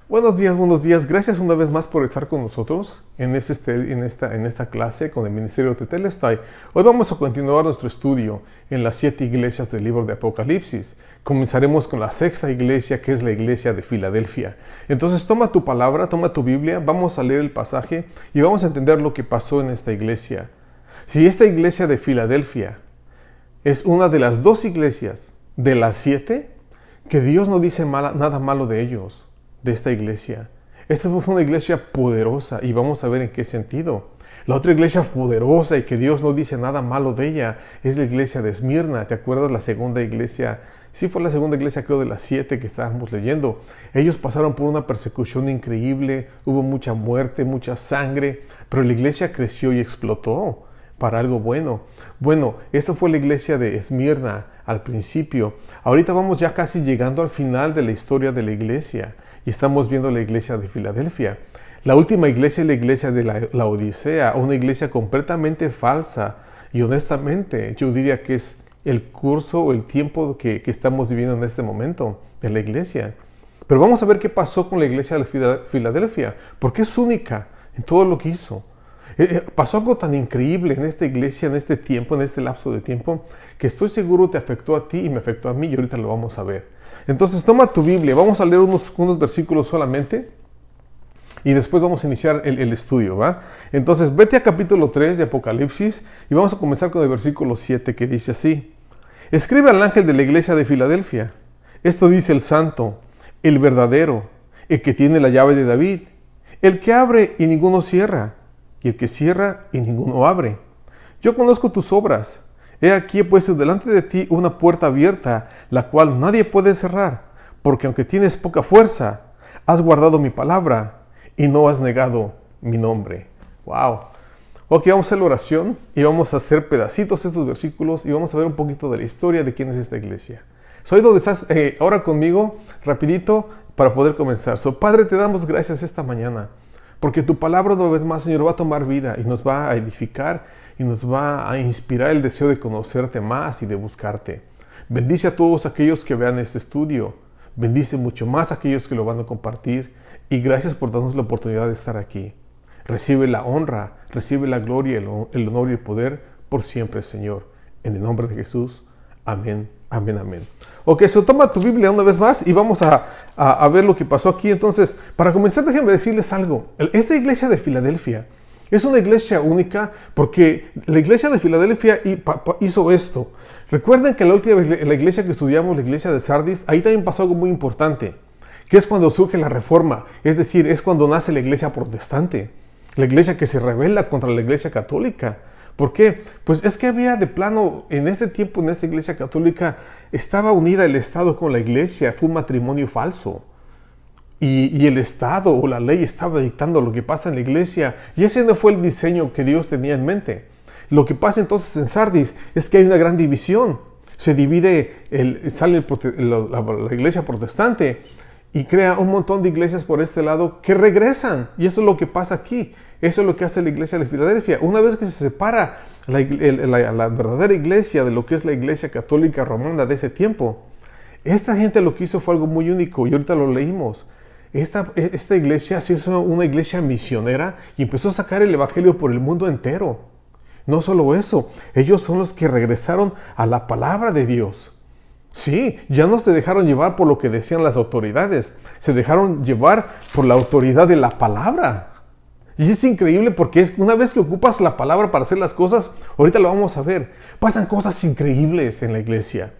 Buenos días. Gracias una vez más por estar con nosotros en esta clase con el Ministerio de Tetelestai. Hoy vamos a continuar nuestro estudio en las 7 iglesias del libro de Apocalipsis. Comenzaremos con la 6ª iglesia, que es la iglesia de Filadelfia. Entonces toma tu palabra, toma tu Biblia, vamos a leer el pasaje y vamos a entender lo que pasó en esta iglesia. Si esta iglesia de Filadelfia es una de las 2 iglesias de las 7, que Dios no dice nada malo de ellos, de esta iglesia. Esta fue una iglesia poderosa y vamos a ver en qué sentido. La otra iglesia poderosa y que Dios no dice nada malo de ella es la iglesia de Esmirna. ¿Te acuerdas la segunda iglesia? Sí, fue la segunda iglesia, creo, de las 7 que estábamos leyendo. Ellos pasaron por una persecución increíble, hubo mucha muerte, mucha sangre, pero la iglesia creció y explotó para algo bueno. Bueno, esta fue la iglesia de Esmirna al principio. Ahorita vamos ya casi llegando al final de la historia de la iglesia y estamos viendo la iglesia de Filadelfia. La última iglesia es la iglesia de la Odisea, una iglesia completamente falsa y honestamente yo diría que es el curso o el tiempo que estamos viviendo en este momento de la iglesia. Pero vamos a ver qué pasó con la iglesia de Filadelfia, porque es única en todo lo que hizo. Pasó algo tan increíble en esta iglesia, en este tiempo, en este lapso de tiempo, que estoy seguro te afectó a ti y me afectó a mí y ahorita lo vamos a ver. Entonces toma tu Biblia, vamos a leer unos versículos solamente y después vamos a iniciar el estudio, ¿va? Entonces vete a capítulo 3 de Apocalipsis y vamos a comenzar con el versículo 7 que dice así: Escribe al ángel de la iglesia de Filadelfia, esto dice el santo, el verdadero, el que tiene la llave de David, el que abre y ninguno cierra, y el que cierra y ninguno abre. Yo conozco tus obras. He aquí he puesto delante de ti una puerta abierta, la cual nadie puede cerrar, porque aunque tienes poca fuerza, has guardado mi palabra y no has negado mi nombre. ¡Wow! Ok, vamos a hacer la oración y vamos a hacer pedacitos de estos versículos y vamos a ver un poquito de la historia de quién es esta iglesia. Soy donde estás, ahora conmigo, rapidito, para poder comenzar. Padre, te damos gracias esta mañana, porque tu palabra una vez más, Señor, va a tomar vida y nos va a edificar y nos va a inspirar el deseo de conocerte más y de buscarte. Bendice a todos aquellos que vean este estudio. Bendice mucho más a aquellos que lo van a compartir. Y gracias por darnos la oportunidad de estar aquí. Recibe la honra, recibe la gloria, el honor y el poder por siempre, Señor. En el nombre de Jesús. Amén, amén, amén. Ok, toma tu Biblia una vez más y vamos a ver lo que pasó aquí. Entonces, para comenzar, déjenme decirles algo. Esta iglesia de Filadelfia es una iglesia única porque la iglesia de Filadelfia hizo esto. Recuerden que la última la iglesia que estudiamos, la iglesia de Sardis, ahí también pasó algo muy importante, que es cuando surge la reforma, es decir, es cuando nace la iglesia protestante, la iglesia que se rebela contra la iglesia católica. ¿Por qué? Pues es que había de plano, en ese tiempo, en esa iglesia católica, estaba unida el Estado con la iglesia, fue un matrimonio falso. Y el Estado o la ley estaba dictando lo que pasa en la iglesia. Y ese no fue el diseño que Dios tenía en mente. Lo que pasa entonces en Sardis es que hay una gran división. Se divide, sale la iglesia protestante y crea un montón de iglesias por este lado que regresan. Y eso es lo que pasa aquí. Eso es lo que hace la iglesia de Filadelfia. Una vez que se separa la verdadera iglesia de lo que es la iglesia católica romana de ese tiempo, esta gente lo que hizo fue algo muy único y ahorita lo leímos. Esta iglesia se hizo una iglesia misionera y empezó a sacar el evangelio por el mundo entero. No solo eso, ellos son los que regresaron a la palabra de Dios. Sí, ya no se dejaron llevar por lo que decían las autoridades, se dejaron llevar por la autoridad de la palabra. Y es increíble porque una vez que ocupas la palabra para hacer las cosas, ahorita lo vamos a ver, pasan cosas increíbles en la iglesia.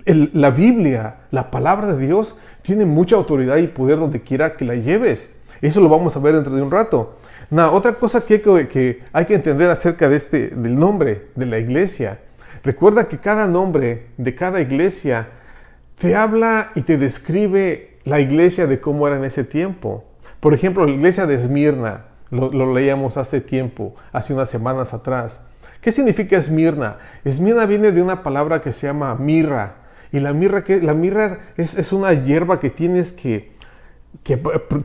La Biblia, la palabra de Dios, tiene mucha autoridad y poder donde quiera que la lleves. Eso lo vamos a ver dentro de un rato. Otra cosa que hay que entender acerca del nombre de la iglesia. Recuerda que cada nombre de cada iglesia te habla y te describe la iglesia de cómo era en ese tiempo. Por ejemplo, la iglesia de Esmirna, lo leíamos hace tiempo, hace unas semanas atrás. ¿Qué significa Esmirna? Esmirna viene de una palabra que se llama mirra. Y la mirra es una hierba que tienes que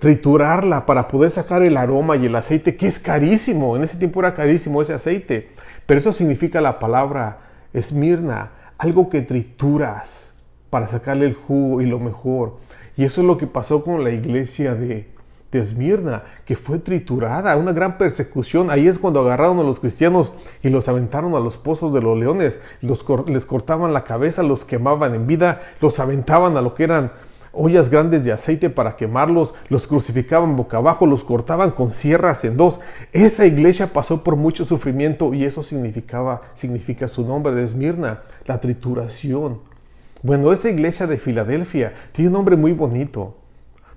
triturarla para poder sacar el aroma y el aceite, que es carísimo. En ese tiempo era carísimo ese aceite. Pero eso significa la palabra Esmirna, algo que trituras para sacarle el jugo y lo mejor. Y eso es lo que pasó con la iglesia de Esmirna, que fue triturada, una gran persecución. Ahí es cuando agarraron a los cristianos y los aventaron a los pozos de los leones, les cortaban la cabeza, los quemaban en vida, los aventaban a lo que eran ollas grandes de aceite para quemarlos, los crucificaban boca abajo, los cortaban con sierras en dos. Esa iglesia pasó por mucho sufrimiento y eso significa su nombre de Esmirna, la trituración. Bueno, esta iglesia de Filadelfia tiene un nombre muy bonito,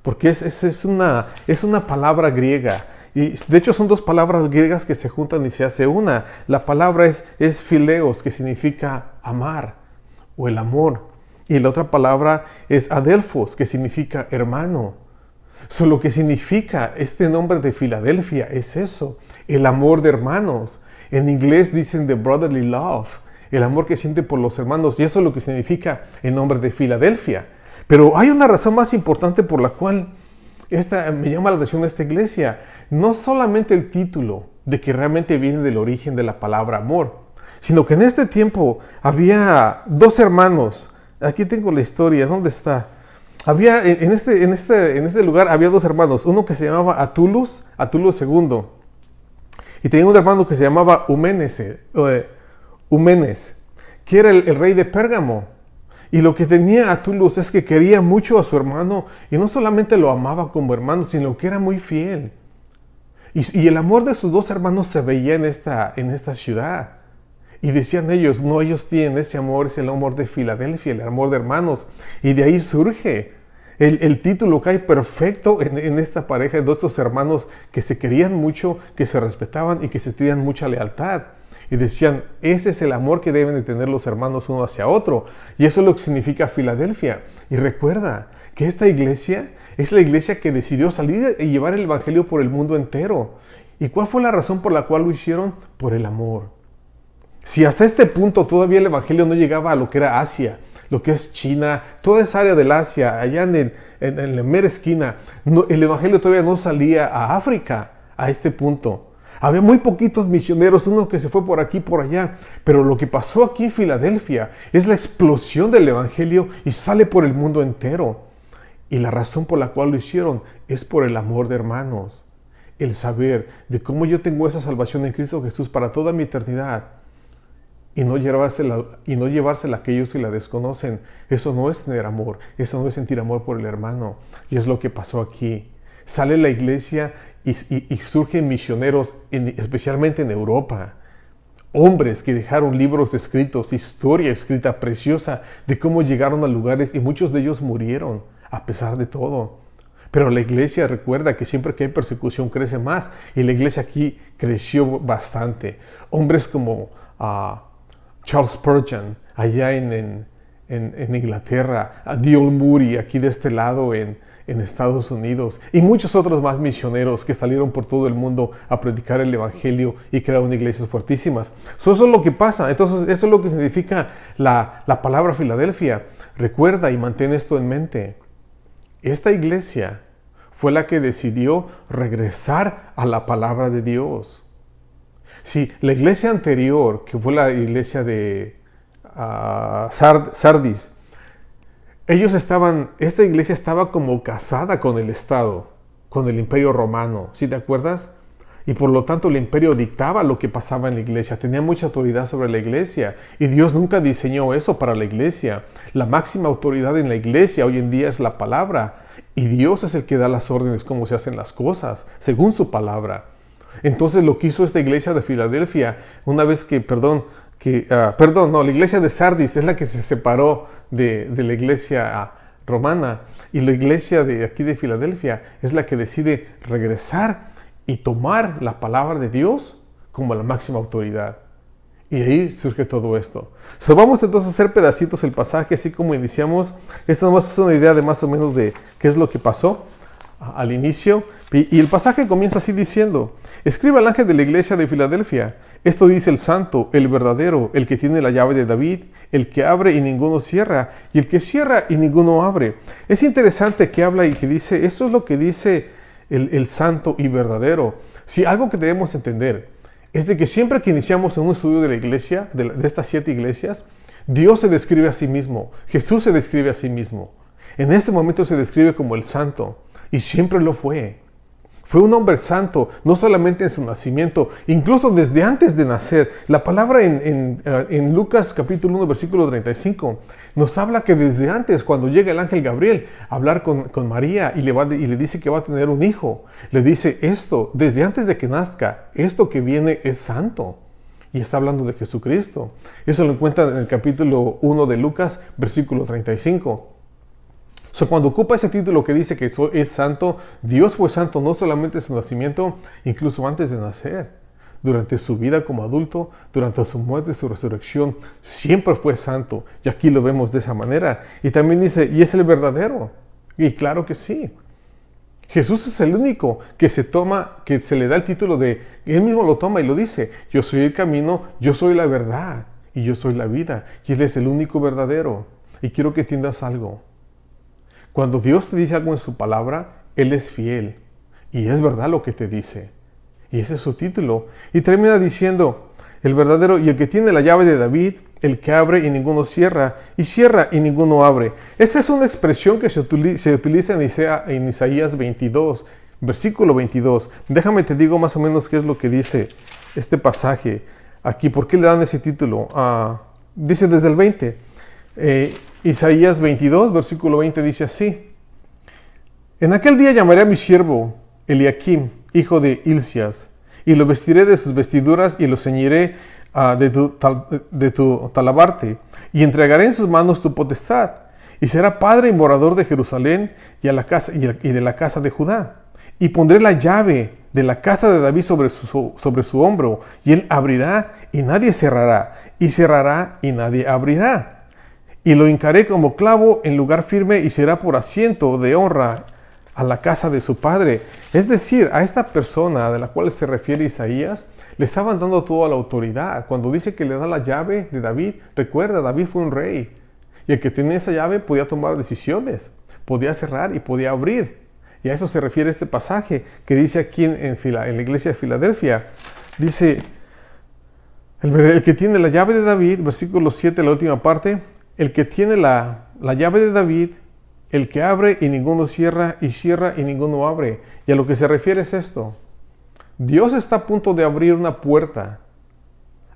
porque es una palabra griega. Y de hecho son dos palabras griegas que se juntan y se hace una. La palabra es phileos, que significa amar o el amor. Y la otra palabra es adelphos, que significa hermano. Lo que significa este nombre de Filadelfia es eso, el amor de hermanos. En inglés dicen the brotherly love, el amor que siente por los hermanos. Y eso es lo que significa el nombre de Filadelfia. Pero hay una razón más importante por la cual me llama la atención esta iglesia. No solamente el título de que realmente viene del origen de la palabra amor, sino que en este tiempo había dos hermanos. Aquí tengo la historia, ¿dónde está? En este lugar había dos hermanos, uno que se llamaba Atulus II, y tenía un hermano que se llamaba Umenes, que era el rey de Pérgamo. Y lo que tenía Atulus es que quería mucho a su hermano, y no solamente lo amaba como hermano, sino que era muy fiel. Y el amor de sus dos hermanos se veía en esta ciudad. Y decían ellos, no, ellos tienen ese amor, es el amor de Filadelfia, el amor de hermanos. Y de ahí surge el título, cae perfecto en esta pareja de estos hermanos que se querían mucho, que se respetaban y que se tenían mucha lealtad. Y decían, ese es el amor que deben de tener los hermanos uno hacia otro. Y eso es lo que significa Filadelfia. Y recuerda que esta iglesia es la iglesia que decidió salir y llevar el evangelio por el mundo entero. ¿Y cuál fue la razón por la cual lo hicieron? Por el amor. Si hasta este punto todavía el evangelio no llegaba a lo que era Asia, lo que es China, toda esa área del Asia, allá en la mera esquina, el evangelio todavía no salía a África a este punto. Había muy poquitos misioneros, uno que se fue por aquí, por allá. Pero lo que pasó aquí en Filadelfia es la explosión del evangelio y sale por el mundo entero. Y la razón por la cual lo hicieron es por el amor de hermanos. El saber de cómo yo tengo esa salvación en Cristo Jesús para toda mi eternidad. Y no llevársela a aquellos que la desconocen. Eso no es tener amor. Eso no es sentir amor por el hermano. Y es lo que pasó aquí. Sale la iglesia y surgen misioneros, especialmente en Europa. Hombres que dejaron libros escritos, historia escrita preciosa de cómo llegaron a lugares y muchos de ellos murieron a pesar de todo. Pero la iglesia recuerda que siempre que hay persecución crece más. Y la iglesia aquí creció bastante. Hombres como Charles Spurgeon, allá en Inglaterra, a D.L. Moody, aquí de este lado en Estados Unidos, y muchos otros más misioneros que salieron por todo el mundo a predicar el evangelio y crearon iglesias fuertísimas. Eso es lo que pasa. Entonces, eso es lo que significa la palabra Filadelfia. Recuerda y mantén esto en mente. Esta iglesia fue la que decidió regresar a la palabra de Dios. Sí, la iglesia anterior, que fue la iglesia de Sardis, esta iglesia estaba como casada con el Estado, con el Imperio Romano, ¿sí te acuerdas? Y por lo tanto el imperio dictaba lo que pasaba en la iglesia, tenía mucha autoridad sobre la iglesia. Y Dios nunca diseñó eso para la iglesia. La máxima autoridad en la iglesia hoy en día es la palabra. Y Dios es el que da las órdenes, cómo se hacen las cosas, según su palabra. Entonces lo que hizo esta iglesia de Filadelfia, una vez la iglesia de Sardis es la que se separó de la iglesia romana, y la iglesia de aquí de Filadelfia es la que decide regresar y tomar la palabra de Dios como la máxima autoridad. Y ahí surge todo esto. Vamos entonces a hacer pedacitos el pasaje, así como iniciamos. Esto nomás es una idea de más o menos de qué es lo que pasó al inicio. Y el pasaje comienza así diciendo: escribe al ángel de la iglesia de Filadelfia, esto dice el santo, el verdadero, el que tiene la llave de David, el que abre y ninguno cierra, y el que cierra y ninguno abre. Es interesante que habla y que dice, esto es lo que dice el santo y verdadero. Si algo que debemos entender es de que siempre que iniciamos en un estudio de la iglesia, de estas 7 iglesias, Dios se describe a sí mismo, Jesús se describe a sí mismo. En este momento se describe como el santo, y siempre lo fue. Fue un hombre santo, no solamente en su nacimiento, incluso desde antes de nacer. La palabra en Lucas capítulo 1, versículo 35, nos habla que desde antes, cuando llega el ángel Gabriel a hablar con María y le dice que va a tener un hijo, le dice esto, desde antes de que nazca, esto que viene es santo. Y está hablando de Jesucristo. Eso lo encuentran en el capítulo 1 de Lucas, versículo 35. Cuando ocupa ese título que dice que es santo, Dios fue santo no solamente en su nacimiento, incluso antes de nacer. Durante su vida como adulto, durante su muerte y su resurrección, siempre fue santo. Y aquí lo vemos de esa manera. Y también dice, y es el verdadero. Y claro que sí. Jesús es el único que se le da el título de, él mismo lo toma y lo dice, yo soy el camino, yo soy la verdad y yo soy la vida. Y Él es el único verdadero. Y quiero que entiendas algo. Cuando Dios te dice algo en su palabra, Él es fiel. Y es verdad lo que te dice. Y ese es su título. Y termina diciendo, el verdadero y el que tiene la llave de David, el que abre y ninguno cierra, y cierra y ninguno abre. Esa es una expresión que se utiliza en Isaías 22, versículo 22. Déjame te digo más o menos qué es lo que dice este pasaje aquí. ¿Por qué le dan ese título? Dice desde el 20. Isaías 22, versículo 20 dice así. En aquel día llamaré a mi siervo Eliakim, hijo de Hilcias, y lo vestiré de sus vestiduras y lo ceñiré de tu talabarte, y entregaré en sus manos tu potestad, y será padre y morador de Jerusalén y de la casa de Judá. Y pondré la llave de la casa de David sobre su hombro, y él abrirá y nadie cerrará, y cerrará y nadie abrirá. Y lo hincaré como clavo en lugar firme y será por asiento de honra a la casa de su padre. Es decir, a esta persona de la cual se refiere Isaías, le estaban dando toda la autoridad. Cuando dice que le da la llave de David, recuerda, David fue un rey. Y el que tenía esa llave podía tomar decisiones, podía cerrar y podía abrir. Y a eso se refiere este pasaje que dice aquí en la iglesia de Filadelfia. Dice, el que tiene la llave de David, versículo 7, la última parte, el que tiene la llave de David, el que abre y ninguno cierra, y cierra y ninguno abre. Y a lo que se refiere es esto. Dios está a punto de abrir una puerta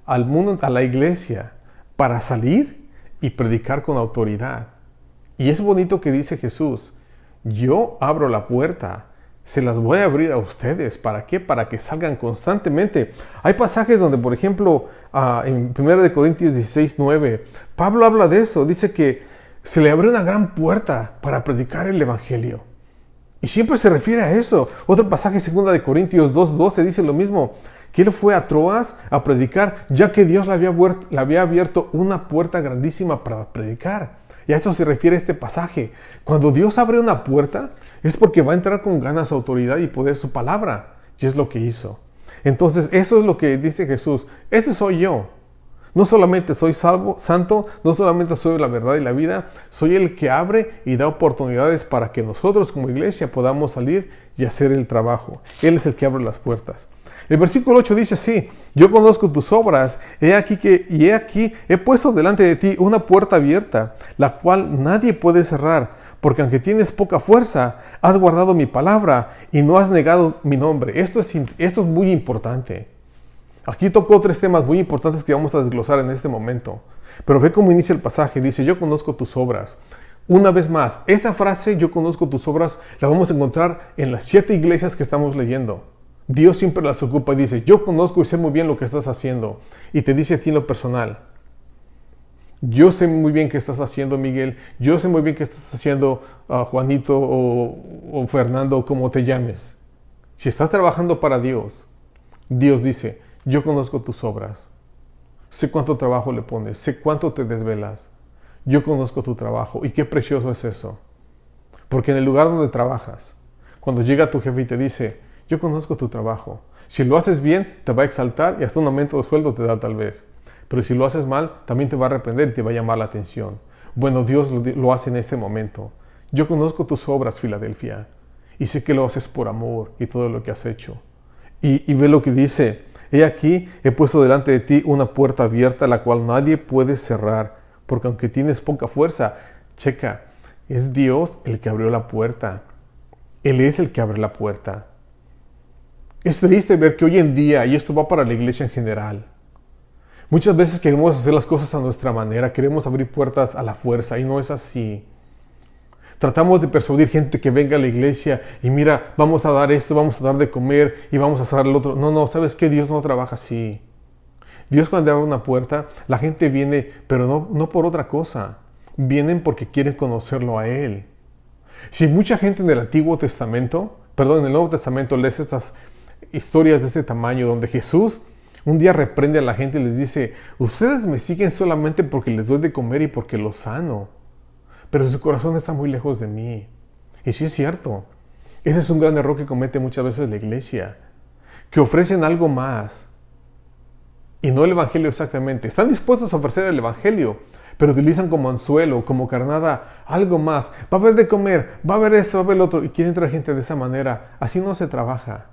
al mundo, a la iglesia, para salir y predicar con autoridad. Y es bonito que dice Jesús, yo abro la puerta, se las voy a abrir a ustedes. ¿Para qué? Para que salgan constantemente. Hay pasajes donde, por ejemplo, en 1 Corintios 16, 9, Pablo habla de eso. Dice que se le abrió una gran puerta para predicar el evangelio. Y siempre se refiere a eso. Otro pasaje, 2 Corintios 2, 12, dice lo mismo. Que él fue a Troas a predicar, ya que Dios le había abierto una puerta grandísima para predicar. Y a eso se refiere este pasaje. Cuando Dios abre una puerta, es porque va a entrar con ganas, autoridad y poder su palabra. Y es lo que hizo. Entonces, eso es lo que dice Jesús. Ese soy yo. No solamente soy santo, no solamente soy la verdad y la vida, soy el que abre y da oportunidades para que nosotros como iglesia podamos salir y hacer el trabajo. Él es el que abre las puertas. El versículo 8 dice así, yo conozco tus obras, he aquí he puesto delante de ti una puerta abierta, la cual nadie puede cerrar, porque aunque tienes poca fuerza, has guardado mi palabra y no has negado mi nombre. Esto es muy importante. Aquí tocó 3 temas muy importantes que vamos a desglosar en este momento. Pero ve cómo inicia el pasaje, dice, yo conozco tus obras. Una vez más, esa frase, yo conozco tus obras, la vamos a encontrar en las 7 iglesias que estamos leyendo. Dios siempre las ocupa y dice, yo conozco y sé muy bien lo que estás haciendo. Y te dice a ti en lo personal, yo sé muy bien qué estás haciendo, Miguel. Yo sé muy bien qué estás haciendo, Juanito o Fernando, como te llames. Si estás trabajando para Dios, Dios dice, yo conozco tus obras. Sé cuánto trabajo le pones, sé cuánto te desvelas. Yo conozco tu trabajo y qué precioso es eso. Porque en el lugar donde trabajas, cuando llega tu jefe y te dice, yo conozco tu trabajo. Si lo haces bien, te va a exaltar y hasta un aumento de sueldo te da tal vez. Pero si lo haces mal, también te va a reprender y te va a llamar la atención. Bueno, Dios lo hace en este momento. Yo conozco tus obras, Filadelfia, y sé que lo haces por amor y todo lo que has hecho. Y ve lo que dice, he aquí, he puesto delante de ti una puerta abierta, la cual nadie puede cerrar, porque aunque tienes poca fuerza, checa, Es Dios el que abrió la puerta. Él es el que abre la puerta. Es triste ver que hoy en día, y esto va para la iglesia en general, muchas veces queremos hacer las cosas a nuestra manera, queremos abrir puertas a la fuerza y no es así. Tratamos de persuadir gente que venga a la iglesia y mira, vamos a dar esto, vamos a dar de comer y vamos a hacer lo otro. No, ¿sabes qué? Dios no trabaja así. Dios cuando abre una puerta, la gente viene, pero no por otra cosa. Vienen porque quieren conocerlo a Él. Si mucha gente en el Nuevo Testamento lees estas historias de ese tamaño donde Jesús un día reprende a la gente y les dice, ustedes me siguen solamente porque les doy de comer y porque los sano, pero su corazón está muy lejos de mí. Y sí es cierto, ese es un gran error que comete muchas veces la iglesia, que ofrecen algo más y no el evangelio exactamente. Están dispuestos a ofrecer el evangelio, pero utilizan como anzuelo, como carnada, algo más. Va a haber de comer, va a haber esto, va a haber lo otro. Y quieren traer gente de esa manera. Así no se trabaja.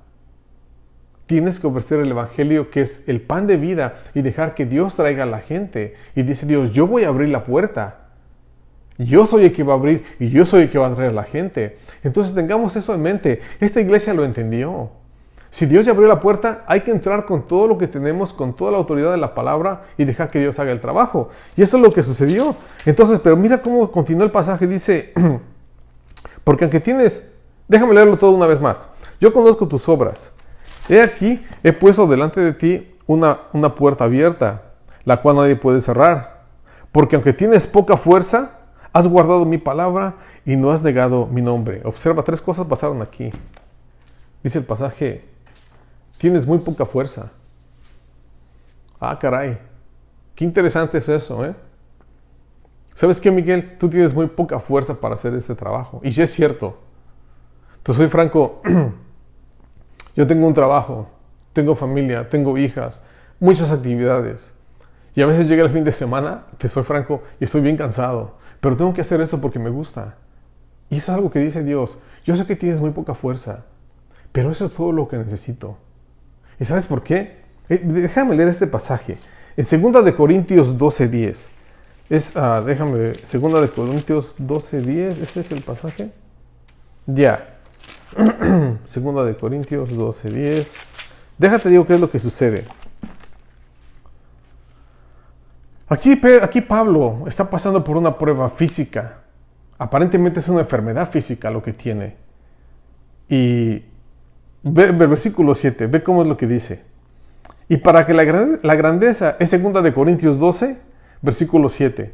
Tienes que ofrecer el evangelio, que es el pan de vida, y dejar que Dios traiga a la gente. Y dice Dios, yo voy a abrir la puerta. Yo soy el que va a abrir y yo soy el que va a traer a la gente. Entonces tengamos eso en mente. Esta iglesia lo entendió. Si Dios ya abrió la puerta, hay que entrar con todo lo que tenemos, con toda la autoridad de la palabra y dejar que Dios haga el trabajo. Y eso es lo que sucedió. Entonces, pero mira cómo continúa el pasaje. Dice, porque aunque déjame leerlo todo una vez más. Yo conozco tus obras. He aquí, he puesto delante de ti una puerta abierta, la cual nadie puede cerrar. Porque aunque tienes poca fuerza, has guardado mi palabra y no has negado mi nombre. Observa, 3 cosas pasaron aquí. Dice el pasaje, tienes muy poca fuerza. Ah, caray. Qué interesante es eso, ¿eh? ¿Sabes qué, Miguel? Tú tienes muy poca fuerza para hacer este trabajo. Y sí es cierto. Te soy franco, yo tengo un trabajo, tengo familia, tengo hijas, muchas actividades. Y a veces llega el fin de semana, te soy franco, y estoy bien cansado. Pero tengo que hacer esto porque me gusta. Y eso es algo que dice Dios. Yo sé que tienes muy poca fuerza, pero eso es todo lo que necesito. ¿Y sabes por qué? Déjame leer este pasaje. En 2 de Corintios 12:10. Déjame ver. 2 de Corintios 12:10. ¿Ese es el pasaje? Ya. 2 de Corintios 12:10. Déjate digo qué es lo que sucede. Aquí Pablo está pasando por una prueba física. Aparentemente es una enfermedad física lo que tiene. Y ve el versículo 7, ve cómo es lo que dice. Y para que la grandeza, es 2 de Corintios 12, versículo 7.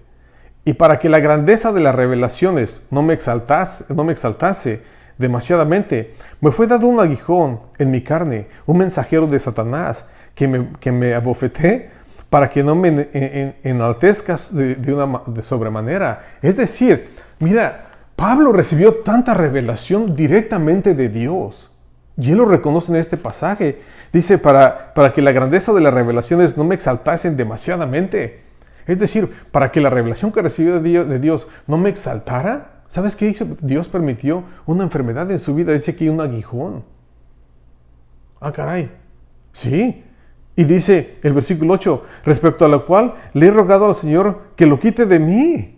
Y para que la grandeza de las revelaciones no me exaltase demasiadamente, me fue dado un aguijón en mi carne, un mensajero de Satanás, que me abofeté para que no me enaltezcas de sobremanera. Es decir, mira, Pablo recibió tanta revelación directamente de Dios. Y él lo reconoce en este pasaje. Dice, para que la grandeza de las revelaciones no me exaltasen demasiadamente. Es decir, para que la revelación que recibió de Dios no me exaltara. ¿Sabes qué hizo? Dios permitió una enfermedad en su vida. Dice que hay un aguijón. Ah, caray. Sí. Y dice el versículo 8, respecto a lo cual le he rogado al Señor que lo quite de mí.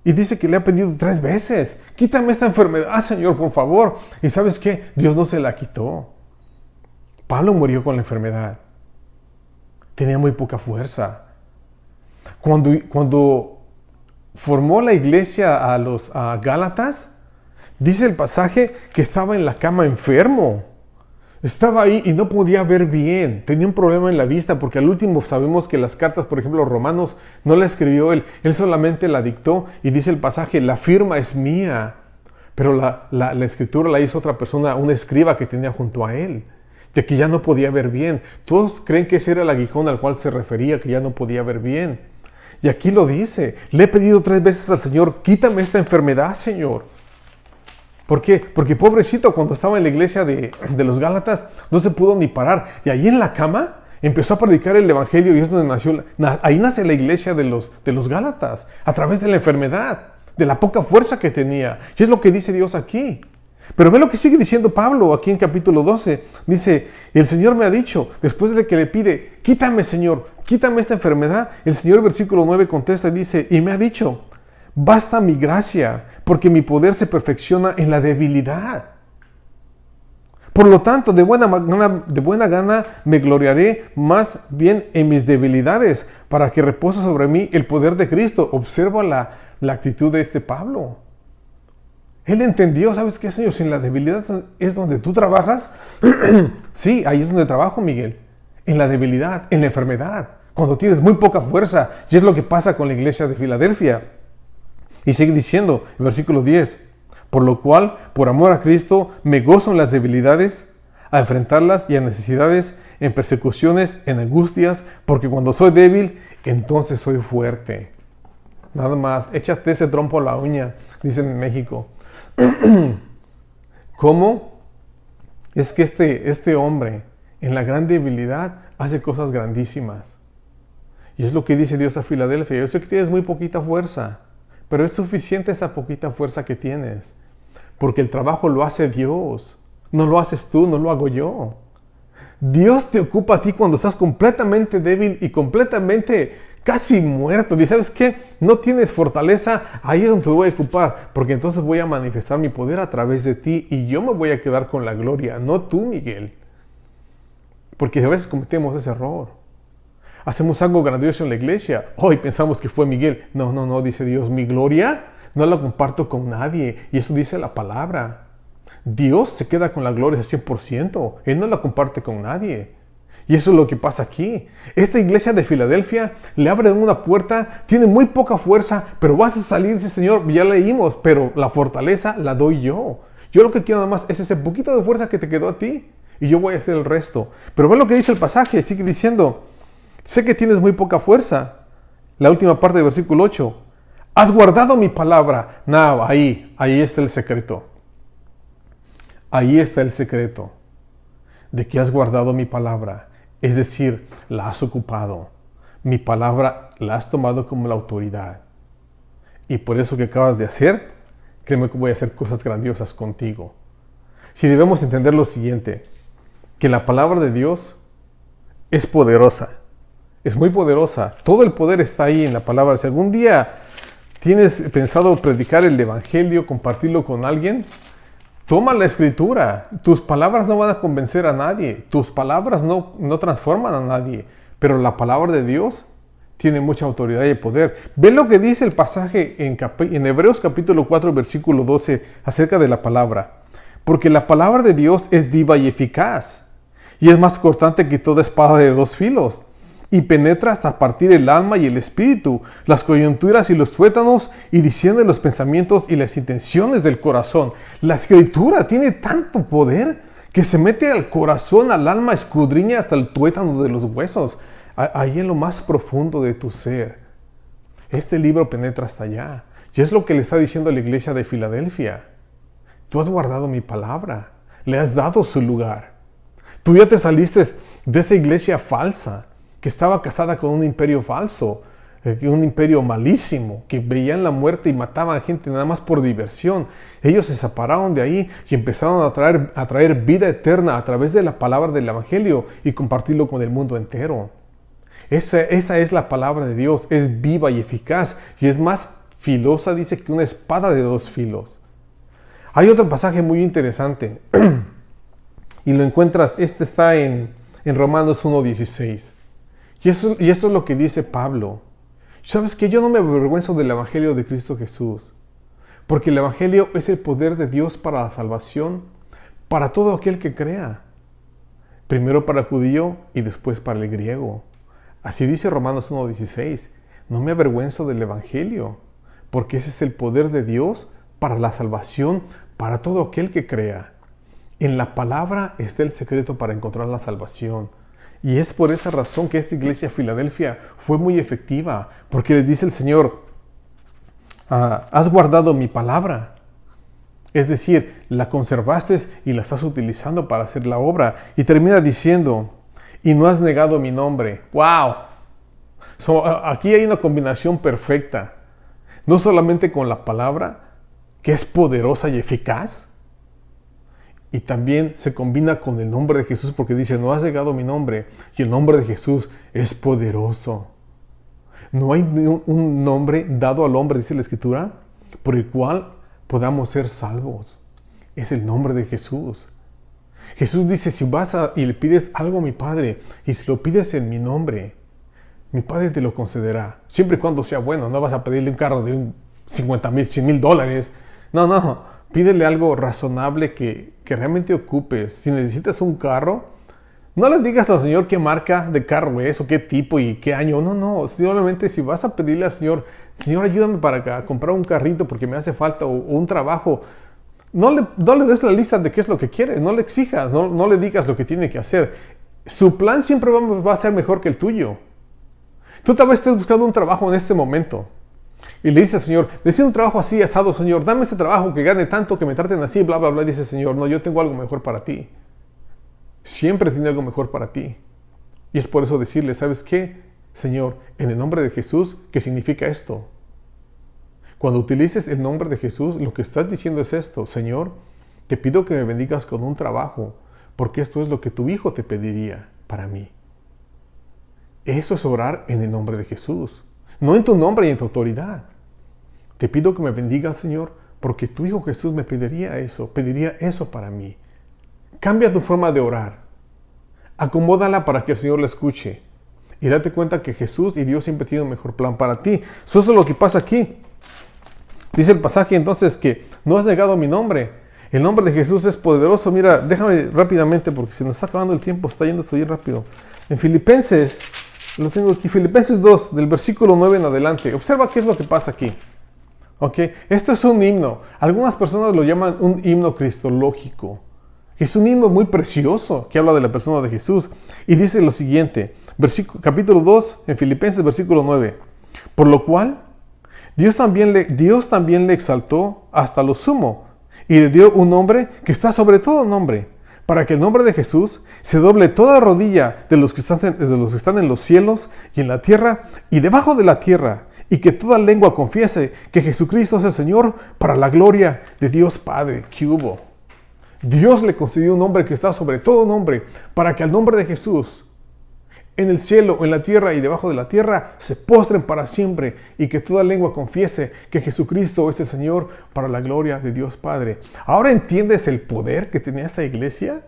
Y dice que le ha pedido 3 veces, quítame esta enfermedad, Señor, por favor. Y ¿sabes qué? Dios no se la quitó. Pablo murió con la enfermedad. Tenía muy poca fuerza. Cuando formó la iglesia a los Gálatas, dice el pasaje que estaba en la cama enfermo. Estaba ahí y no podía ver bien. Tenía un problema en la vista porque al último sabemos que las cartas, por ejemplo, Romanos, no la escribió él. Él solamente la dictó y dice el pasaje, la firma es mía. Pero la escritura la hizo otra persona, un escriba que tenía junto a él, de que ya no podía ver bien. Todos creen que ese era el aguijón al cual se refería, que ya no podía ver bien. Y aquí lo dice, le he pedido 3 veces al Señor, quítame esta enfermedad, Señor. ¿Por qué? Porque pobrecito, cuando estaba en la iglesia de los Gálatas, no se pudo ni parar. Y ahí en la cama empezó a predicar el evangelio y es donde ahí nace la iglesia de los Gálatas, a través de la enfermedad, de la poca fuerza que tenía. Y es lo que dice Dios aquí. Pero ve lo que sigue diciendo Pablo aquí en capítulo 12. Dice, el Señor me ha dicho, después de que le pide, quítame, Señor, quítame esta enfermedad. El Señor, versículo 9, contesta y dice, y me ha dicho, basta mi gracia, porque mi poder se perfecciona en la debilidad. Por lo tanto, de buena gana me gloriaré más bien en mis debilidades, para que repose sobre mí el poder de Cristo. Observa la actitud de este Pablo. Él entendió, ¿sabes qué, Señor? Si en la debilidad es donde tú trabajas, sí, ahí es donde trabajo, Miguel. En la debilidad, en la enfermedad, cuando tienes muy poca fuerza. Y es lo que pasa con la iglesia de Filadelfia. Y sigue diciendo, en versículo 10, por lo cual, por amor a Cristo, me gozo en las debilidades, a enfrentarlas y a necesidades, en persecuciones, en angustias, porque cuando soy débil, entonces soy fuerte. Nada más, échate ese trompo a la uña, dicen en México. ¿Cómo? Es que este hombre, en la gran debilidad, hace cosas grandísimas. Y es lo que dice Dios a Filadelfia. Yo sé que tienes muy poquita fuerza, pero es suficiente esa poquita fuerza que tienes. Porque el trabajo lo hace Dios. No lo haces tú, no lo hago yo. Dios te ocupa a ti cuando estás completamente débil y completamente casi muerto. Y ¿sabes qué? No tienes fortaleza, ahí es donde te voy a ocupar, porque entonces voy a manifestar mi poder a través de ti y yo me voy a quedar con la gloria, no tú, Miguel. Porque a veces cometemos ese error. Hacemos algo grandioso en la iglesia, hoy pensamos que fue Miguel. No, dice Dios, mi gloria no la comparto con nadie, y eso dice la palabra. Dios se queda con la gloria al 100%, Él no la comparte con nadie. Y eso es lo que pasa aquí. Esta iglesia de Filadelfia le abre una puerta, tiene muy poca fuerza, pero vas a salir, dice Señor, ya leímos, pero la fortaleza la doy yo. Yo lo que quiero nada más es ese poquito de fuerza que te quedó a ti, y yo voy a hacer el resto. Pero ve lo que dice el pasaje, sigue diciendo, sé que tienes muy poca fuerza. La última parte del versículo 8. Has guardado mi palabra. No, ahí está el secreto. Ahí está el secreto de que has guardado mi palabra. Es decir, la has ocupado. Mi palabra la has tomado como la autoridad. Y por eso que acabas de hacer, créeme que voy a hacer cosas grandiosas contigo. Si debemos entender lo siguiente, que la palabra de Dios es poderosa. Es muy poderosa. Todo el poder está ahí en la palabra. Si algún día tienes pensado predicar el evangelio, compartirlo con alguien, toma la escritura. Tus palabras no van a convencer a nadie. Tus palabras no transforman a nadie. Pero la palabra de Dios tiene mucha autoridad y poder. Ve lo que dice el pasaje en Hebreos capítulo 4, versículo 12, acerca de la palabra. Porque la palabra de Dios es viva y eficaz. Y es más cortante que toda espada de dos filos. Y penetra hasta partir el alma y el espíritu, las coyunturas y los tuétanos, y discierne los pensamientos y las intenciones del corazón. La escritura tiene tanto poder que se mete al corazón, al alma, escudriña hasta el tuétano de los huesos, ahí en lo más profundo de tu ser. Este libro penetra hasta allá. Y es lo que le está diciendo a la iglesia de Filadelfia. Tú has guardado mi palabra, le has dado su lugar. Tú ya te saliste de esa iglesia falsa, que estaba casada con un imperio falso, un imperio malísimo, que veían la muerte y mataban a gente nada más por diversión. Ellos se separaron de ahí y empezaron a traer vida eterna a través de la palabra del evangelio y compartirlo con el mundo entero. Esa es la palabra de Dios, es viva y eficaz y es más filosa, dice, que una espada de dos filos. Hay otro pasaje muy interesante y lo encuentras, está en Romanos 1:16. Y eso es lo que dice Pablo. ¿Sabes qué? Yo no me avergüenzo del Evangelio de Cristo Jesús. Porque el Evangelio es el poder de Dios para la salvación, para todo aquel que crea. Primero para el judío y después para el griego. Así dice Romanos 1:16. No me avergüenzo del Evangelio, porque ese es el poder de Dios para la salvación, para todo aquel que crea. En la palabra está el secreto para encontrar la salvación. Y es por esa razón que esta iglesia de Filadelfia fue muy efectiva, porque les dice el Señor, has guardado mi palabra. Es decir, la conservaste y la estás utilizando para hacer la obra. Y termina diciendo, y no has negado mi nombre. ¡Wow! Aquí hay una combinación perfecta. No solamente con la palabra, que es poderosa y eficaz, y también se combina con el nombre de Jesús, porque dice, no has negado mi nombre, y el nombre de Jesús es poderoso. No hay un nombre dado al hombre, dice la Escritura, por el cual podamos ser salvos. Es el nombre de Jesús. Jesús dice, si vas y le pides algo a mi Padre, y si lo pides en mi nombre, mi Padre te lo concederá. Siempre y cuando sea bueno. No vas a pedirle un carro de $50,000, $100,000. No. Pídele algo razonable que realmente ocupes. Si necesitas un carro, no le digas al Señor qué marca de carro es o qué tipo y qué año. No. Simplemente si vas a pedirle al Señor, Señor, ayúdame para comprar un carrito porque me hace falta o un trabajo. No le des la lista de qué es lo que quiere. No le exijas, no le digas lo que tiene que hacer. Su plan siempre va a ser mejor que el tuyo. Tú tal vez estés buscando un trabajo en este momento. Y le dices al Señor, deseo un trabajo así, asado, Señor. Dame ese trabajo que gane tanto, que me traten así, bla, bla, bla. Y dice el Señor, no, yo tengo algo mejor para ti. Siempre tiene algo mejor para ti. Y es por eso decirle, ¿sabes qué? Señor, en el nombre de Jesús, ¿qué significa esto? Cuando utilices el nombre de Jesús, lo que estás diciendo es esto. Señor, te pido que me bendigas con un trabajo, porque esto es lo que tu hijo te pediría para mí. Eso es orar en el nombre de Jesús. No en tu nombre y en tu autoridad. Te pido que me bendigas, Señor, porque tu hijo Jesús me pediría eso para mí. Cambia tu forma de orar. Acomódala para que el Señor la escuche. Y date cuenta que Jesús y Dios siempre tienen un mejor plan para ti. Eso es lo que pasa aquí. Dice el pasaje entonces que no has negado mi nombre. El nombre de Jesús es poderoso. Mira, déjame rápidamente porque se nos está acabando el tiempo. Está yendo esto bien rápido. En Filipenses, lo tengo aquí, Filipenses 2, del versículo 9 en adelante. Observa qué es lo que pasa aquí. ¿Ok? Esto es un himno. Algunas personas lo llaman un himno cristológico. Es un himno muy precioso que habla de la persona de Jesús. Y dice lo siguiente, capítulo 2, en Filipenses, versículo 9. Por lo cual, Dios también le exaltó hasta lo sumo y le dio un nombre que está sobre todo nombre, para que el nombre de Jesús se doble toda rodilla de los que están en los cielos y en la tierra y debajo de la tierra, y que toda lengua confiese que Jesucristo es el Señor, para la gloria de Dios Padre. ¿Qué hubo? Dios le concedió un nombre que está sobre todo nombre, para que al nombre de Jesús, en el cielo, en la tierra y debajo de la tierra, se postren para siempre, y que toda lengua confiese que Jesucristo es el Señor, para la gloria de Dios Padre. ¿Ahora entiendes el poder que tenía esta iglesia?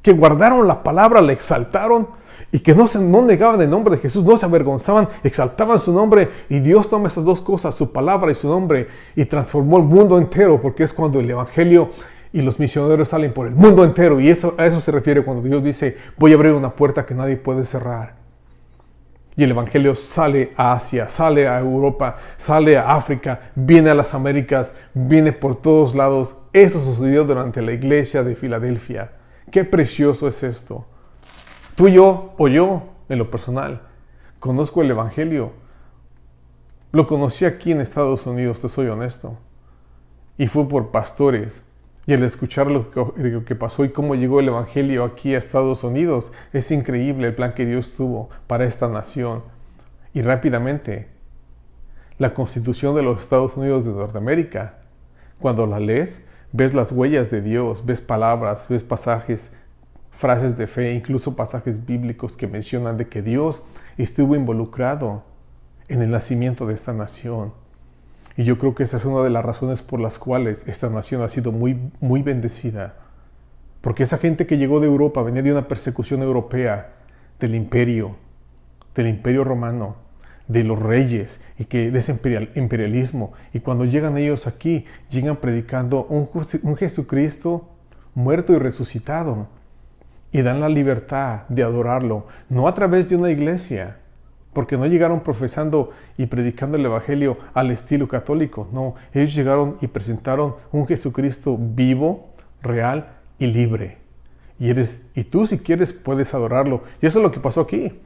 Que guardaron la palabra, la exaltaron, y que no negaban el nombre de Jesús, no se avergonzaban, exaltaban su nombre, y Dios toma esas dos cosas, su palabra y su nombre, y transformó el mundo entero, porque es cuando el Evangelio y los misioneros salen por el mundo entero. Y a eso se refiere cuando Dios dice, voy a abrir una puerta que nadie puede cerrar. Y el Evangelio sale a Asia, sale a Europa, sale a África, viene a las Américas, viene por todos lados. Eso sucedió durante la iglesia de Filadelfia. Qué precioso es esto. Tú y yo, o yo, en lo personal, conozco el Evangelio. Lo conocí aquí en Estados Unidos, te soy honesto. Y fue por pastores. Y al escuchar lo que pasó y cómo llegó el Evangelio aquí a Estados Unidos, es increíble el plan que Dios tuvo para esta nación. Y rápidamente, la Constitución de los Estados Unidos de Norteamérica, cuando la lees, ves las huellas de Dios, ves palabras, ves pasajes, frases de fe, incluso pasajes bíblicos que mencionan de que Dios estuvo involucrado en el nacimiento de esta nación. Y yo creo que esa es una de las razones por las cuales esta nación ha sido muy, muy bendecida. Porque esa gente que llegó de Europa venía de una persecución europea, del imperio romano, de los reyes, y que de ese imperialismo. Y cuando llegan ellos aquí, llegan predicando un Jesucristo muerto y resucitado. Y dan la libertad de adorarlo, no a través de una iglesia, porque no llegaron profesando y predicando el Evangelio al estilo católico. No, ellos llegaron y presentaron un Jesucristo vivo, real y libre. Y tú, si quieres, puedes adorarlo. Y eso es lo que pasó aquí.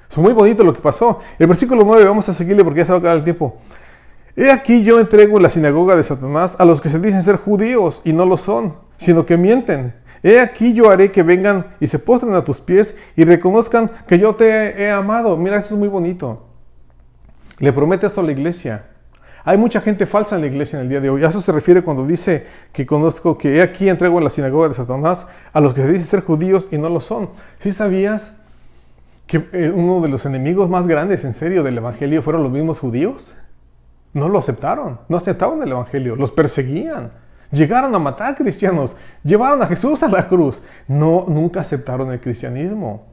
Es muy bonito lo que pasó. El versículo 9, vamos a seguirle porque ya se va a acabar el tiempo. He aquí yo entrego en la sinagoga de Satanás a los que se dicen ser judíos y no lo son, sino que mienten. He aquí yo haré que vengan y se postren a tus pies y reconozcan que yo te he amado. Mira, eso es muy bonito. Le promete esto a la iglesia. Hay mucha gente falsa en la iglesia en el día de hoy. A eso se refiere cuando dice que conozco que he aquí entrego en la sinagoga de Satanás a los que se dicen ser judíos y no lo son. ¿Sí sabías que uno de los enemigos más grandes, en serio, del Evangelio fueron los mismos judíos. No lo aceptaron, no aceptaban el Evangelio, los perseguían. Llegaron a matar cristianos, llevaron a Jesús a la cruz. No, nunca aceptaron el cristianismo.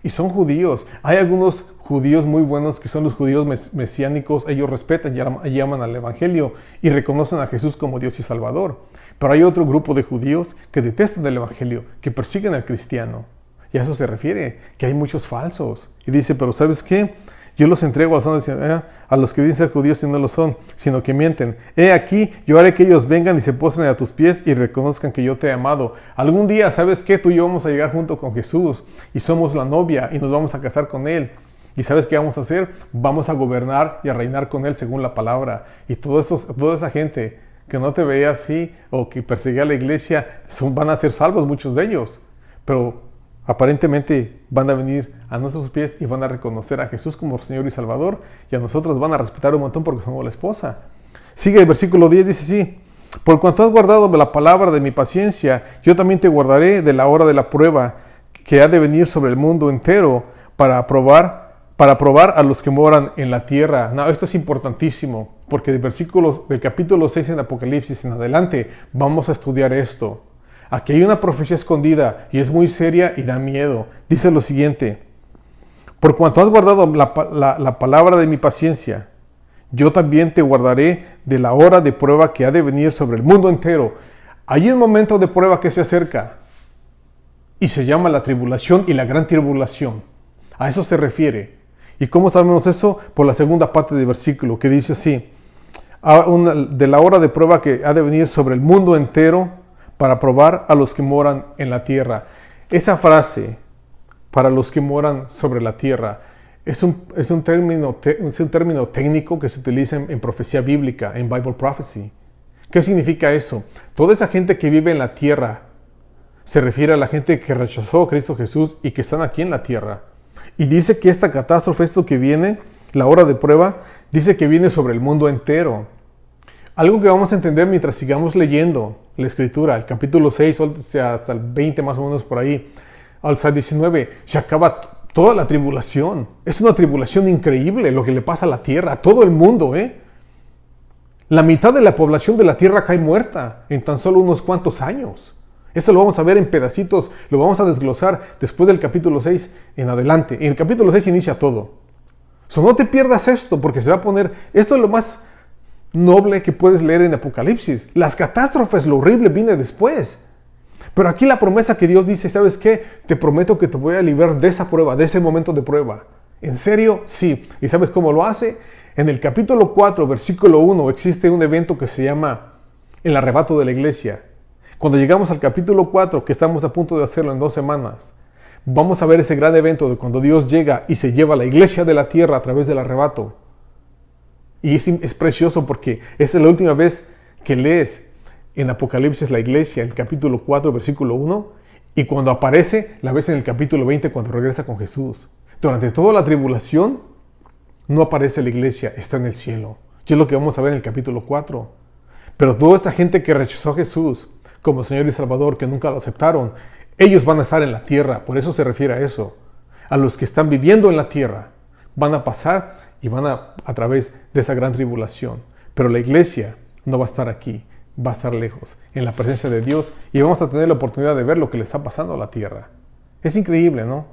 Y son judíos. Hay algunos judíos muy buenos que son los judíos mesiánicos. Ellos respetan y aman al Evangelio y reconocen a Jesús como Dios y Salvador. Pero hay otro grupo de judíos que detestan el Evangelio, que persiguen al cristiano. Y a eso se refiere, que hay muchos falsos. Y dice, pero ¿sabes qué? Yo los entrego a los que dicen ser judíos y no lo son, sino que mienten. He aquí, yo haré que ellos vengan y se postren a tus pies y reconozcan que yo te he amado. Algún día, ¿sabes qué? Tú y yo vamos a llegar junto con Jesús y somos la novia y nos vamos a casar con Él. ¿Y sabes qué vamos a hacer? Vamos a gobernar y a reinar con Él según la palabra. Y toda esa gente que no te veía así o que perseguía a la iglesia, van a ser salvos muchos de ellos. Pero aparentemente van a venir a nuestros pies y van a reconocer a Jesús como Señor y Salvador, y a nosotros van a respetar un montón porque somos la esposa. Sigue el versículo 10, dice así: por cuanto has guardado la palabra de mi paciencia, yo también te guardaré de la hora de la prueba que ha de venir sobre el mundo entero para probar a los que moran en la tierra. No, esto es importantísimo, porque del capítulo 6 en Apocalipsis en adelante vamos a estudiar esto. Aquí hay una profecía escondida y es muy seria y da miedo. Dice lo siguiente: por cuanto has guardado la palabra de mi paciencia, yo también te guardaré de la hora de prueba que ha de venir sobre el mundo entero. Hay un momento de prueba que se acerca y se llama la tribulación y la gran tribulación. A eso se refiere. ¿Y cómo sabemos eso? Por la segunda parte del versículo, que dice así: de la hora de prueba que ha de venir sobre el mundo entero, para probar a los que moran en la tierra. Esa frase, para los que moran sobre la tierra, es un término técnico que se utiliza en profecía bíblica, en Bible Prophecy. ¿Qué significa eso? Toda esa gente que vive en la tierra se refiere a la gente que rechazó a Cristo Jesús y que están aquí en la tierra. Y dice que esta catástrofe, esto que viene, la hora de prueba, dice que viene sobre el mundo entero. Algo que vamos a entender mientras sigamos leyendo la Escritura, el capítulo 6, o sea, hasta el 20 más o menos por ahí, hasta el 19, se acaba toda la tribulación. Es una tribulación increíble lo que le pasa a la tierra, a todo el mundo, La mitad de la población de la tierra cae muerta en tan solo unos cuantos años. Eso lo vamos a ver en pedacitos, lo vamos a desglosar después del capítulo 6 en adelante. En el capítulo 6 inicia todo. No te pierdas esto, porque se va a poner, esto es lo más noble que puedes leer en Apocalipsis. Las catástrofes, lo horrible viene después. Pero aquí la promesa que Dios dice, ¿sabes qué? Te prometo que te voy a librar de esa prueba, de ese momento de prueba. ¿En serio? Sí. ¿Y sabes cómo lo hace? En el capítulo 4, versículo 1, existe un evento que se llama el arrebato de la iglesia. Cuando llegamos al capítulo 4, que estamos a punto de hacerlo en 2 semanas, vamos a ver ese gran evento de cuando Dios llega y se lleva a la iglesia de la tierra a través del arrebato. Y es precioso porque esa es la última vez que lees en Apocalipsis la iglesia, el capítulo 4, versículo 1, y cuando aparece, la ves en el capítulo 20 cuando regresa con Jesús. Durante toda la tribulación, no aparece la iglesia, está en el cielo. Y es lo que vamos a ver en el capítulo 4. Pero toda esta gente que rechazó a Jesús como Señor y Salvador, que nunca lo aceptaron, ellos van a estar en la tierra, por eso se refiere a eso. A los que están viviendo en la tierra, van a pasar y van a través de esa gran tribulación. Pero la iglesia no va a estar aquí, va a estar lejos, en la presencia de Dios, y vamos a tener la oportunidad de ver lo que le está pasando a la tierra. Es increíble, ¿no?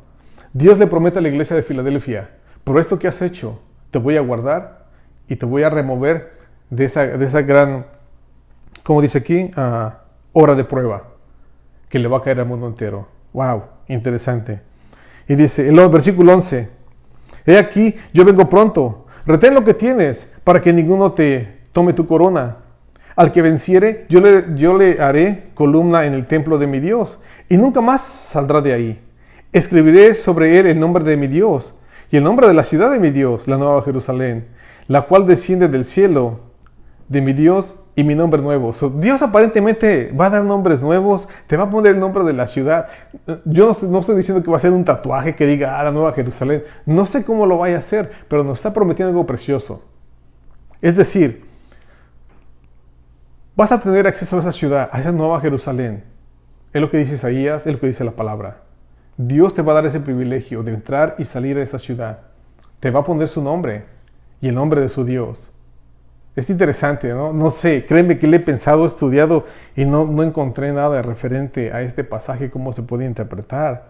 Dios le promete a la iglesia de Filadelfia: por esto que has hecho, te voy a guardar y te voy a remover de esa gran, como dice aquí, hora de prueba que le va a caer al mundo entero. ¡Wow! Interesante. Y dice, el versículo 11: he aquí, yo vengo pronto. Retén lo que tienes, para que ninguno te tome tu corona. Al que venciere, yo le haré columna en el templo de mi Dios, y nunca más saldrá de ahí. Escribiré sobre él el nombre de mi Dios, y el nombre de la ciudad de mi Dios, la nueva Jerusalén, la cual desciende del cielo de mi Dios, y mi nombre nuevo. Dios aparentemente va a dar nombres nuevos, te va a poner el nombre de la ciudad. Yo no estoy diciendo que va a ser un tatuaje que diga, la nueva Jerusalén. No sé cómo lo vaya a hacer, pero nos está prometiendo algo precioso. Es decir, vas a tener acceso a esa ciudad, a esa nueva Jerusalén. Es lo que dice Isaías, es lo que dice la palabra. Dios te va a dar ese privilegio de entrar y salir de esa ciudad. Te va a poner su nombre y el nombre de su Dios. Es interesante, ¿no? No sé, créeme que le he pensado, estudiado y no encontré nada referente a este pasaje, cómo se puede interpretar.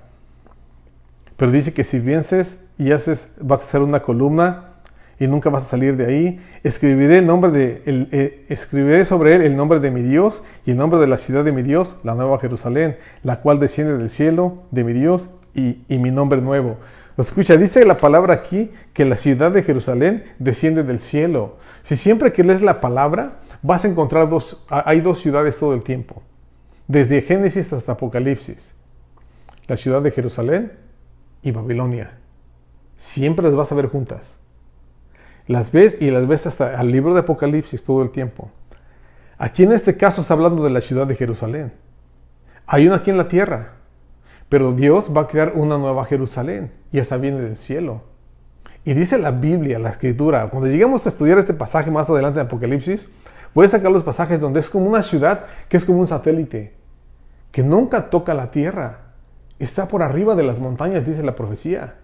Pero dice que si vences y vas a hacer una columna y nunca vas a salir de ahí, escribiré sobre él el nombre de mi Dios y el nombre de la ciudad de mi Dios, la nueva Jerusalén, la cual desciende del cielo de mi Dios y mi nombre nuevo. Escucha, dice la palabra aquí que la ciudad de Jerusalén desciende del cielo. Si siempre que lees la palabra, vas a encontrar hay dos ciudades todo el tiempo. Desde Génesis hasta Apocalipsis. La ciudad de Jerusalén y Babilonia. Siempre las vas a ver juntas. Las ves y las ves hasta el libro de Apocalipsis todo el tiempo. Aquí en este caso está hablando de la ciudad de Jerusalén. Hay una aquí en la tierra. Pero Dios va a crear una nueva Jerusalén y esa viene del cielo. Y dice la Biblia, la Escritura, cuando lleguemos a estudiar este pasaje más adelante en Apocalipsis, voy a sacar los pasajes donde es como una ciudad que es como un satélite, que nunca toca la tierra. Está por arriba de las montañas, dice la profecía.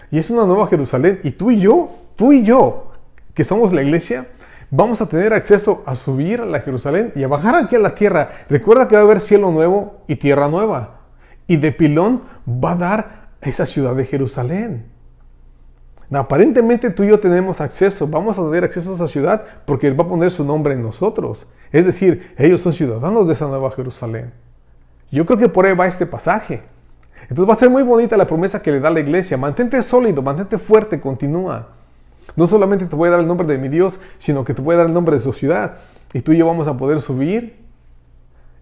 Y es una nueva Jerusalén. Y tú y yo, que somos la iglesia, vamos a tener acceso a subir a la Jerusalén y a bajar aquí a la tierra. Recuerda que va a haber cielo nuevo y tierra nueva. Y de pilón va a dar esa ciudad de Jerusalén. Aparentemente tú y yo tenemos acceso, vamos a tener acceso a esa ciudad porque Él va a poner su nombre en nosotros. Es decir, ellos son ciudadanos de esa nueva Jerusalén. Yo creo que por ahí va este pasaje. Entonces va a ser muy bonita la promesa que le da la iglesia. Mantente sólido, mantente fuerte, continúa. No solamente te voy a dar el nombre de mi Dios, sino que te voy a dar el nombre de su ciudad. Y tú y yo vamos a poder subir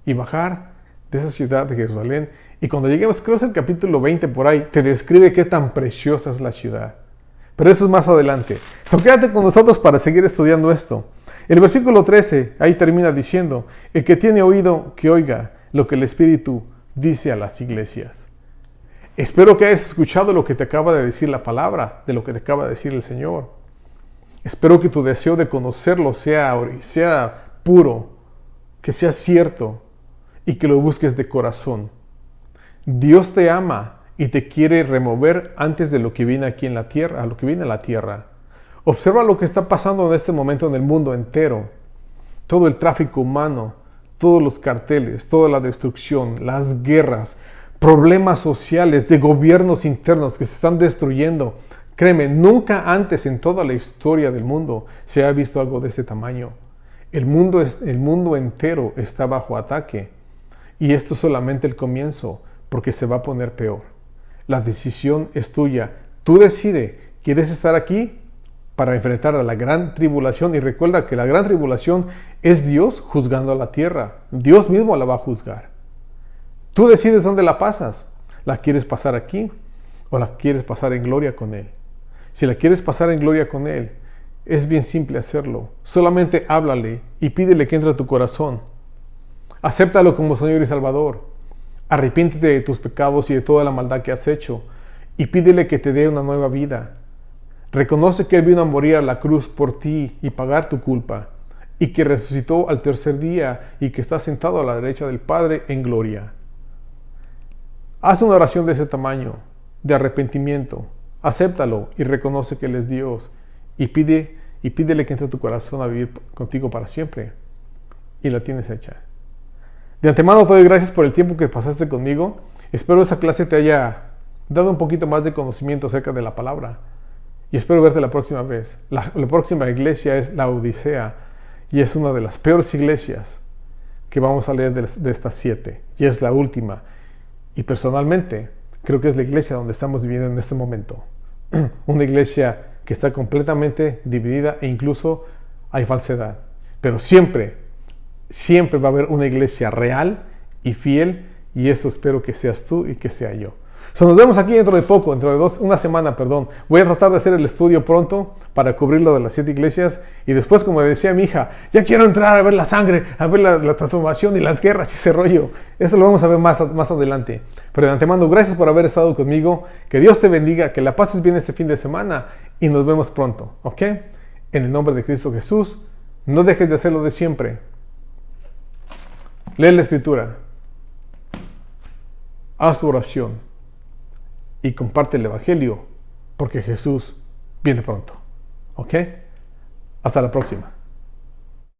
y bajar de esa ciudad de Jerusalén. Y cuando lleguemos, creo que es el capítulo 20 por ahí, te describe qué tan preciosa es la ciudad. Pero eso es más adelante. So, quédate con nosotros para seguir estudiando esto. El versículo 13, ahí termina diciendo, el que tiene oído, que oiga lo que el Espíritu dice a las iglesias. Espero que hayas escuchado lo que te acaba de decir la palabra, de lo que te acaba de decir el Señor. Espero que tu deseo de conocerlo sea puro, que sea cierto y que lo busques de corazón. Dios te ama y te quiere remover antes de lo que viene aquí en la tierra, a lo que viene a la tierra. Observa lo que está pasando en este momento en el mundo entero. Todo el tráfico humano, todos los carteles, toda la destrucción, las guerras, problemas sociales de gobiernos internos que se están destruyendo. Créeme, nunca antes en toda la historia del mundo se ha visto algo de ese tamaño. El mundo entero está bajo ataque. Y esto es solamente el comienzo, porque se va a poner peor. La decisión es tuya. Tú decides, ¿quieres estar aquí para enfrentar a la gran tribulación? Y recuerda que la gran tribulación es Dios juzgando a la tierra. Dios mismo la va a juzgar. Tú decides dónde la pasas. ¿La quieres pasar aquí o la quieres pasar en gloria con Él? Si la quieres pasar en gloria con Él, es bien simple hacerlo. Solamente háblale y pídele que entre a tu corazón. Acéptalo como Señor y Salvador. Arrepiéntete de tus pecados y de toda la maldad que has hecho y pídele que te dé una nueva vida. Reconoce que Él vino a morir a la cruz por ti y pagar tu culpa y que resucitó al tercer día y que está sentado a la derecha del Padre en gloria. Haz una oración de ese tamaño, de arrepentimiento. Acéptalo y reconoce que Él es Dios y pídele que entre a tu corazón a vivir contigo para siempre. Y la tienes hecha. De antemano te doy gracias por el tiempo que pasaste conmigo. Espero esa clase te haya dado un poquito más de conocimiento acerca de la palabra. Y espero verte la próxima vez. La próxima iglesia es la Odisea. Y es una de las peores iglesias que vamos a leer de estas 7. Y es la última. Y personalmente creo que es la iglesia donde estamos viviendo en este momento. Una iglesia que está completamente dividida e incluso hay falsedad. Pero siempre va a haber una iglesia real y fiel, y eso espero que seas tú y que sea yo. Nos vemos aquí dentro de poco, una semana. Voy a tratar de hacer el estudio pronto para cubrirlo de las 7 iglesias, y después, como decía mi hija, ya quiero entrar a ver la sangre, a ver la transformación y las guerras y ese rollo. Eso lo vamos a ver más adelante. Pero de antemano, gracias por haber estado conmigo. Que Dios te bendiga, que la pases bien este fin de semana y nos vemos pronto, ¿ok? En el nombre de Cristo Jesús, no dejes de hacerlo de siempre. Lee la Escritura. Haz tu oración. y comparte el Evangelio, porque Jesús viene pronto. ¿Ok? Hasta la próxima.